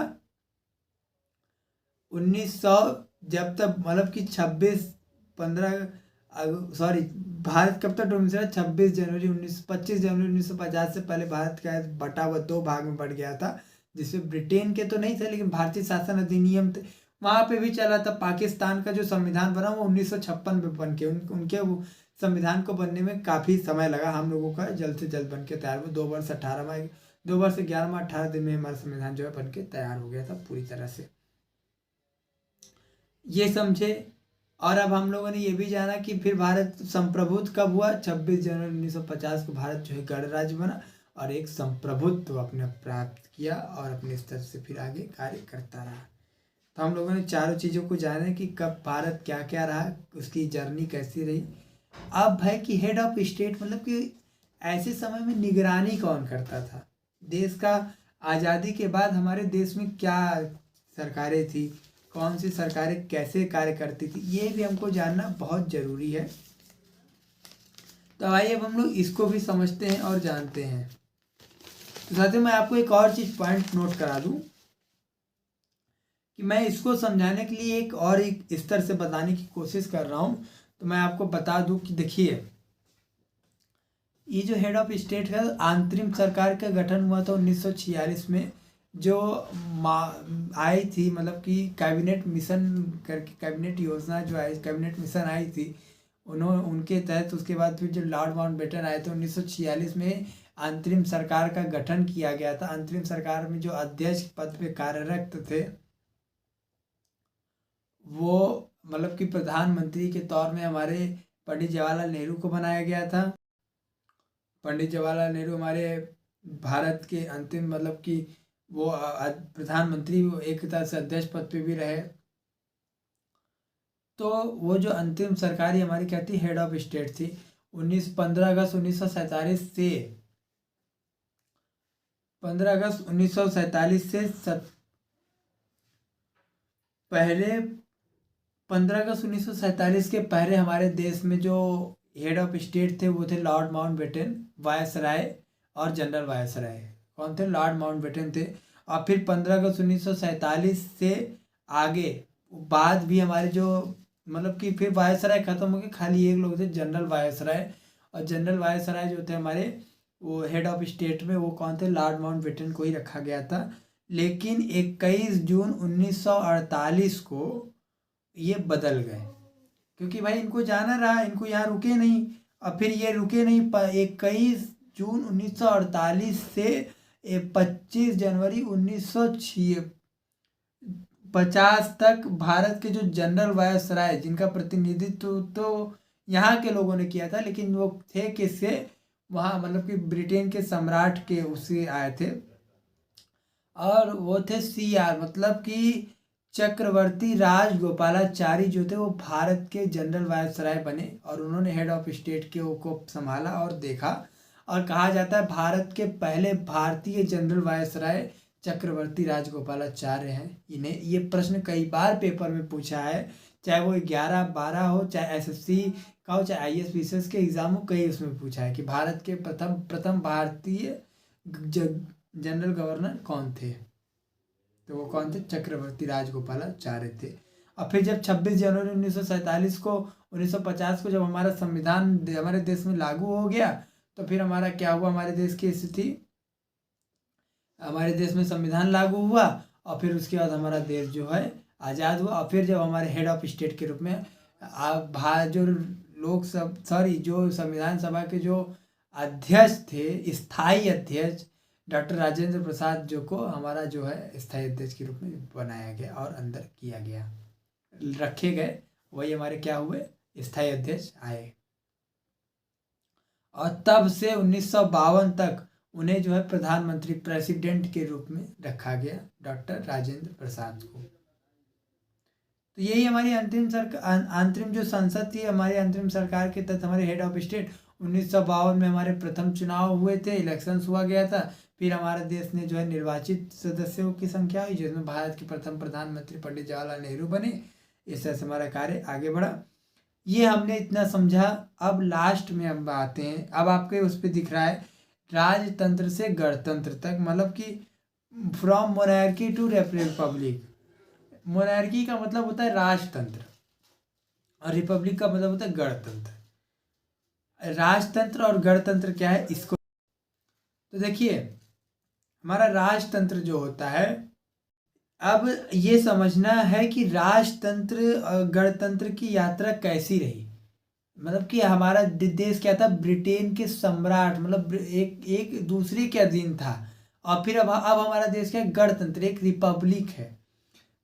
A: 1900, जब तक मतलब कि भारत कब तक डोमिनियंस रहा, 25 जनवरी 1950 से पहले भारत का बटा हुआ दो भाग में बढ़ गया था, जिसमें ब्रिटेन के तो नहीं थे, लेकिन भारतीय शासन अधिनियम वहाँ पे भी चला था। पाकिस्तान का जो संविधान बना वो 1956 में बन के उनके संविधान को बनने में काफ़ी समय लगा, हम लोगों का जल्द से जल्द बन के तैयार हुआ। 2 वर्ष 11 में 18 दिन में हमारा संविधान जो है बन के तैयार हो गया था पूरी तरह से, ये समझे। और अब हम लोगों ने ये भी जाना कि फिर भारत संप्रभुत्व कब हुआ, 26 जनवरी 1950 को भारत जो है गणराज्य बना, और एक संप्रभुत्व अपने प्राप्त किया, और अपने स्तर से फिर आगे कार्य करता रहा। तो हम लोगों ने चारों चीज़ों को जाना कि कब भारत क्या क्या रहा, उसकी जर्नी कैसी रही। अब है कि हेड ऑफ स्टेट, मतलब कि ऐसे समय में निगरानी कौन करता था देश का, आज़ादी के बाद हमारे देश में क्या सरकारें थी, कौन सी सरकारें कैसे कार्य करती थी, ये भी हमको जानना बहुत ज़रूरी है। तो आइए अब हम लोग इसको भी समझते हैं और जानते हैं। तो साथियों मैं आपको एक और चीज़ पॉइंट नोट करा दूं कि मैं इसको समझाने के लिए एक स्तर से बताने की कोशिश कर रहा हूँ। तो मैं आपको बता दूं कि देखिए, ये जो हेड ऑफ स्टेट है, अंतरिम सरकार का गठन हुआ था 1946 में, जो आई थी, मतलब कि कैबिनेट मिशन करके कैबिनेट योजना जो आई, कैबिनेट मिशन आई थी, उनके तहत उसके बाद फिर जो लॉर्ड माउंटबेटन आए थे 1946 में अंतरिम सरकार का गठन किया गया था। अंतरिम सरकार में जो अध्यक्ष पद पे कार्यरत थे वो मतलब कि प्रधानमंत्री के तौर में हमारे पंडित जवाहरलाल नेहरू को बनाया गया था। पंडित जवाहरलाल नेहरू हमारे भारत के अंतिम मतलब कि वो प्रधानमंत्री एक तरह से अध्यक्ष पद पे भी रहे। तो वो जो अंतिम सरकारी हमारी क्या थी, हेड ऑफ स्टेट थी। 15 अगस्त 1947 से 15 अगस्त 1947 से पहले 15 अगस्त 1947 के पहले हमारे देश में जो हेड ऑफ स्टेट थे वो थे लॉर्ड माउंटबेटन, वायसराय और जनरल वायसराय। कौन थे? लॉर्ड माउंटबेटन थे। और फिर 15 अगस्त 1947 से आगे बाद भी हमारे जो मतलब कि फिर वायसराय खत्म हो गए, खाली एक लोग थे जनरल वायसराय। और जनरल वायसराय जो थे हमारे वो हेड ऑफ स्टेट में वो कौन थे? लॉर्ड माउंटबेटन को ही रखा गया था। लेकिन 21 जून 1948 को ये बदल गए, क्योंकि भाई इनको जाना रहा, इनको यहाँ रुके नहीं। और फिर ये रुके नहीं, 21 जून 1948 से 25 जनवरी 1950 तक भारत के जो जनरल वायसराय जिनका प्रतिनिधित्व तो यहाँ के लोगों ने किया था, लेकिन वो थे किससे? वहाँ मतलब कि ब्रिटेन के सम्राट के उससे आए थे। और वो थे CR मतलब कि चक्रवर्ती राजगोपालाचारी जो थे वो भारत के जनरल वायसराय बने और उन्होंने हेड ऑफ स्टेट के को संभाला और देखा। और कहा जाता है भारत के पहले भारतीय जनरल वायसराय चक्रवर्ती राजगोपालाचार्य हैं। इन्हें ये प्रश्न कई बार पेपर में पूछा है, चाहे वो 11-12 हो, चाहे SSC का हो, चाहे IAS PCS के एग्जाम हो, कई उसमें पूछा है कि भारत के प्रथम भारतीय जनरल गवर्नर कौन थे। तो वो कौन थे? चक्रवर्ती राजगोपालाचार्य थे। और फिर जब 26 जनवरी 1947 को 1950 को जब हमारा संविधान हमारे देश में लागू हो गया, तो फिर हमारा क्या हुआ? हमारे देश की स्थिति, हमारे देश में संविधान लागू हुआ और फिर उसके बाद हमारा देश जो है आज़ाद हुआ। और फिर जब हमारे हेड ऑफ स्टेट के रूप में जो जो संविधान सभा के जो अध्यक्ष थे, स्थायी अध्यक्ष डॉक्टर राजेंद्र प्रसाद जो को हमारा जो है स्थायी अध्यक्ष के रूप में बनाया गया और अंदर किया गया, रखे गए, वही हमारे क्या हुए? स्थायी अध्यक्ष आए। और तब से 1952 तक उन्हें जो है प्रधानमंत्री प्रेसिडेंट के रूप में रखा गया, डॉक्टर राजेंद्र प्रसाद को। तो यही हमारी अंतरिम जो संसद थी, हमारी अंतरिम सरकार के तहत हमारे हेड ऑफ स्टेट 1952 में हमारे प्रथम चुनाव हुए थे, इलेक्शंस हुआ गया था। फिर हमारे देश ने जो है निर्वाचित सदस्यों की संख्या हुई, जिसमें भारत के प्रथम प्रधानमंत्री पंडित जवाहरलाल नेहरू बने। इस तरह से हमारा कार्य आगे बढ़ा। ये हमने इतना समझा। अब लास्ट में हम आते हैं, अब आपके उस पर दिख रहा है राजतंत्र से गणतंत्र तक, मतलब कि from monarchy to republic. Monarchy का मतलब होता है राजतंत्र और रिपब्लिक का मतलब होता है गणतंत्र। राजतंत्र और गणतंत्र क्या है इसको तो देखिए, हमारा राजतंत्र जो होता है, अब ये समझना है कि राजतंत्र और गणतंत्र की यात्रा कैसी रही। मतलब कि हमारा देश क्या था? ब्रिटेन के सम्राट, मतलब एक दूसरे के अधीन था। और फिर अब हमारा देश क्या है? गणतंत्र, एक रिपब्लिक है।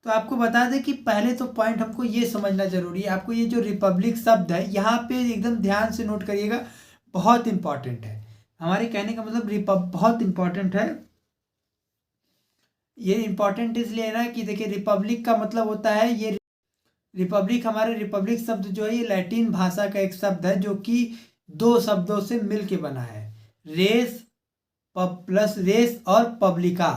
A: तो आपको बता दें कि पहले तो पॉइंट हमको ये समझना जरूरी है। आपको ये जो रिपब्लिक शब्द है यहाँ पे एकदम ध्यान से नोट करिएगा, बहुत इंपॉर्टेंट है। हमारे कहने का मतलब बहुत इंपॉर्टेंट है। ये इंपॉर्टेंट इसलिए है ना कि देखिए, रिपब्लिक का मतलब होता है, ये रिपब्लिक, हमारे रिपब्लिक शब्द जो है ये लैटिन भाषा का एक शब्द है जो कि 2 शब्दों से मिल के बना है, रेस प्लस रेस और पब्लिका।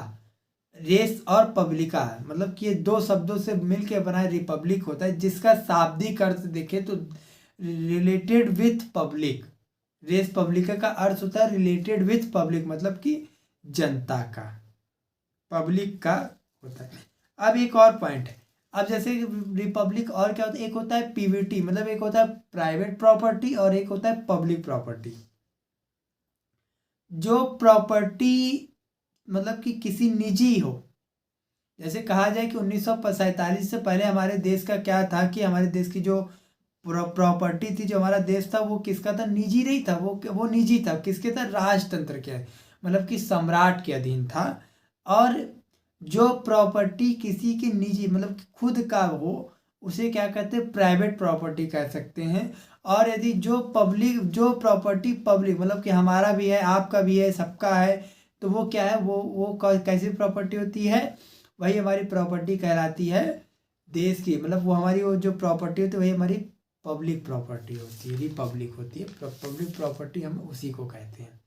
A: रेस और पब्लिका, मतलब कि ये दो शब्दों से मिलके बना रिपब्लिक होता है, जिसका शाब्दिक अर्थ देखें तो रिलेटेड विथ पब्लिक। रेस पब्लिका का अर्थ होता है रिलेटेड विथ पब्लिक, मतलब कि जनता का, पब्लिक का होता है। अब एक और पॉइंट है, अब जैसे रिपब्लिक और क्या होता है, एक होता है पीवीटी, मतलब एक होता है प्राइवेट प्रॉपर्टी और एक होता है पब्लिक प्रॉपर्टी। जो प्रॉपर्टी मतलब कि किसी निजी हो, जैसे कहा जाए कि 1947 से पहले हमारे देश का क्या था कि हमारे देश की जो प्रॉपर्टी थी, जो हमारा देश था वो किसका था, निजी नहीं था, वो निजी था, किसके था, राजतंत्र के, मतलब कि सम्राट के अधीन था। और जो प्रॉपर्टी किसी की निजी मतलब खुद का हो उसे क्या कहते हैं, प्राइवेट प्रॉपर्टी कह सकते हैं। और यदि जो प्रॉपर्टी पब्लिक मतलब कि हमारा भी है, आपका भी है, सबका है, तो वो क्या है, वो कैसी प्रॉपर्टी होती है, वही हमारी प्रॉपर्टी कहलाती है देश की, मतलब वो हमारी वो जो प्रॉपर्टी होती है वही हमारी पब्लिक प्रॉपर्टी होती है, रिपब्लिक होती है। पब्लिक प्रॉपर्टी हम उसी को कहते हैं।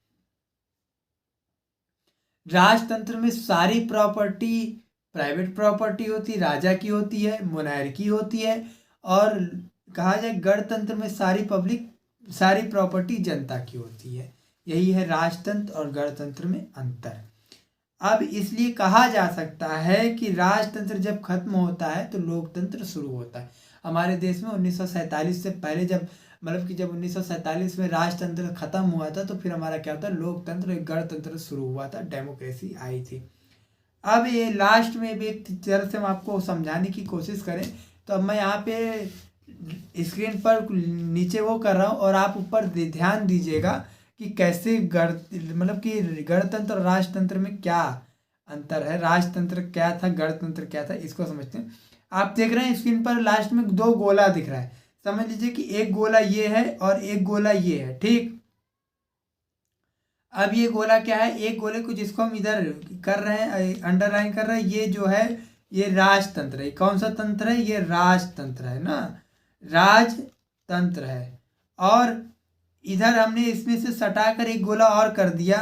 A: राजतंत्र में सारी प्रॉपर्टी प्राइवेट प्रॉपर्टी होती है, राजा की होती है, मोनार्की होती है। और कहा जाए गणतंत्र में सारी प्रॉपर्टी जनता की होती है। यही है राजतंत्र और गणतंत्र में अंतर। अब इसलिए कहा जा सकता है कि राजतंत्र जब खत्म होता है तो लोकतंत्र शुरू होता है। हमारे देश में 1947 से पहले जब मतलब कि जब 1947 में राजतंत्र खत्म हुआ था तो फिर हमारा क्या होता है, लोकतंत्र गणतंत्र शुरू हुआ था, डेमोक्रेसी आई थी। अब ये लास्ट में भी एक तरह से हम आपको समझाने की कोशिश करें तो अब मैं यहाँ पे स्क्रीन पर नीचे वो कर रहा हूँ और आप ऊपर ध्यान दीजिएगा कि कैसे मतलब कि गणतंत्र और राजतंत्र में क्या अंतर है, राजतंत्र क्या था, गणतंत्र क्या था, इसको समझते हैं। आप देख रहे हैं स्क्रीन पर लास्ट में दो गोला दिख रहा है, समझ लीजिए कि एक गोला ये है और एक गोला ये है, ठीक। अब ये गोला क्या है, एक गोले को जिसको हम इधर कर रहे हैं अंडरलाइन कर रहे हैं, ये जो है ये राजतंत्र है। कौन सा तंत्र है, ये राजतंत्र है ना, राजतंत्र है। और इधर हमने इसमें से सटाकर एक गोला और कर दिया,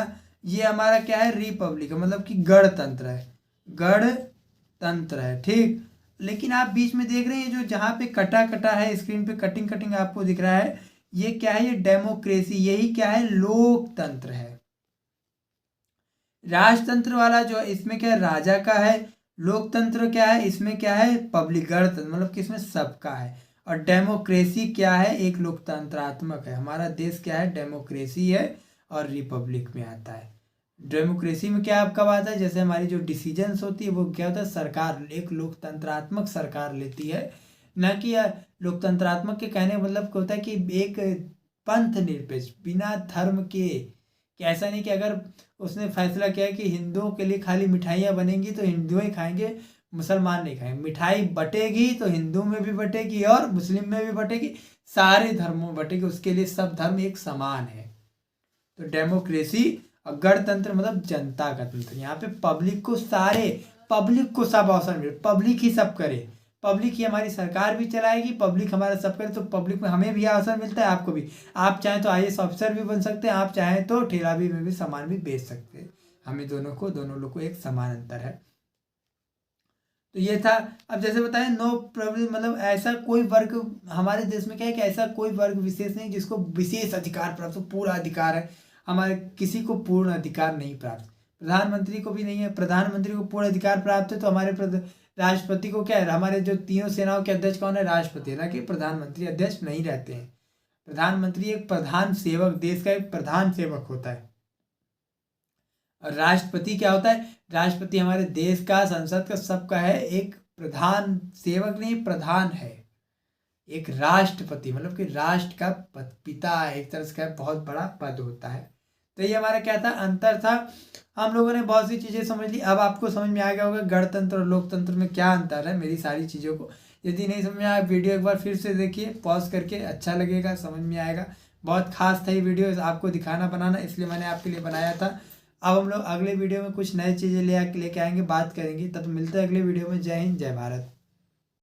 A: ये हमारा क्या है, रिपब्लिक है, मतलब कि गणतंत्र है, गणतंत्र है, ठीक। लेकिन आप बीच में देख रहे हैं जो जहाँ पे कटा कटा है स्क्रीन पे कटिंग कटिंग आपको दिख रहा है, ये क्या है, ये डेमोक्रेसी, यही क्या है, लोकतंत्र है। राजतंत्र वाला जो इसमें क्या है, राजा का है। लोकतंत्र क्या है, इसमें क्या है, पब्लिक, गणतंत्र मतलब कि इसमें सबका है। और डेमोक्रेसी क्या है, एक लोकतंत्रात्मक है। हमारा देश क्या है, डेमोक्रेसी है और रिपब्लिक में आता है। डेमोक्रेसी में क्या आपका बात है, जैसे हमारी जो डिसीजंस होती है वो क्या होता है, सरकार, एक लोकतंत्रात्मक सरकार लेती है, न कि लोकतंत्रात्मक के कहने मतलब क्या होता है कि एक पंथ निरपेक्ष बिना धर्म के, कि ऐसा नहीं कि अगर उसने फैसला किया कि हिंदुओं के लिए खाली मिठाइयाँ बनेंगी तो हिंदू ही खाएंगे, मुसलमान नहीं खाएंगे, मिठाई बटेगी तो हिंदू में भी बटेगी और मुस्लिम में भी बटेगी, सारे धर्मों में बटेगी, उसके लिए सब धर्म एक समान है। तो डेमोक्रेसी और गणतंत्र मतलब जनता का तंत्र, यहाँ पे पब्लिक को सब अवसर मिले, पब्लिक ही सब करे, पब्लिक ही हमारी सरकार भी चलाएगी, पब्लिक हमारा सब करे, तो पब्लिक में हमें भी अवसर मिलता है, आपको भी। आप चाहें तो IAS ऑफिसर भी बन सकते हैं, आप चाहें तो ठेला भी में भी सामान भी बेच सकते हैं। हमें दोनों लोग को एक समान अंतर है। तो ये था। अब जैसे बताएं नो प्रॉब्लम, मतलब ऐसा कोई वर्ग हमारे देश में क्या है कि ऐसा कोई वर्ग विशेष नहीं जिसको विशेष अधिकार प्राप्त हो, पूरा अधिकार है। हमारे किसी को पूर्ण अधिकार नहीं प्राप्त, प्रधानमंत्री को भी नहीं है। प्रधानमंत्री को पूर्ण अधिकार प्राप्त है तो हमारे राष्ट्रपति को क्या है, हमारे जो तीनों सेनाओं के अध्यक्ष कौन है, राष्ट्रपति है, ना कि प्रधानमंत्री अध्यक्ष नहीं रहते हैं। प्रधानमंत्री एक प्रधान सेवक, देश का एक प्रधान सेवक होता है। और राष्ट्रपति क्या होता है, राष्ट्रपति हमारे देश का, संसद का, सबका है, एक प्रधान सेवक नहीं, प्रधान है, एक राष्ट्रपति, मतलब कि राष्ट्र का पिता, एक तरह से क्या बहुत बड़ा पद होता है। तो ये हमारा क्या था, अंतर था। हम लोगों ने बहुत सी चीज़ें समझ ली। अब आपको समझ में आ गया होगा गणतंत्र और लोकतंत्र में क्या अंतर है, मेरी सारी चीज़ों को। यदि नहीं समझ में आया, वीडियो एक बार फिर से देखिए पॉज करके, अच्छा लगेगा, समझ में आएगा। बहुत खास था ये वीडियो, आपको दिखाना बनाना, इसलिए मैंने आपके लिए बनाया था। अब हम लोग अगले वीडियो में कुछ नई चीज़ें लेके आएंगे, बात करेंगे। तब मिलते हैं अगले वीडियो में। जय हिंद, जय भारत।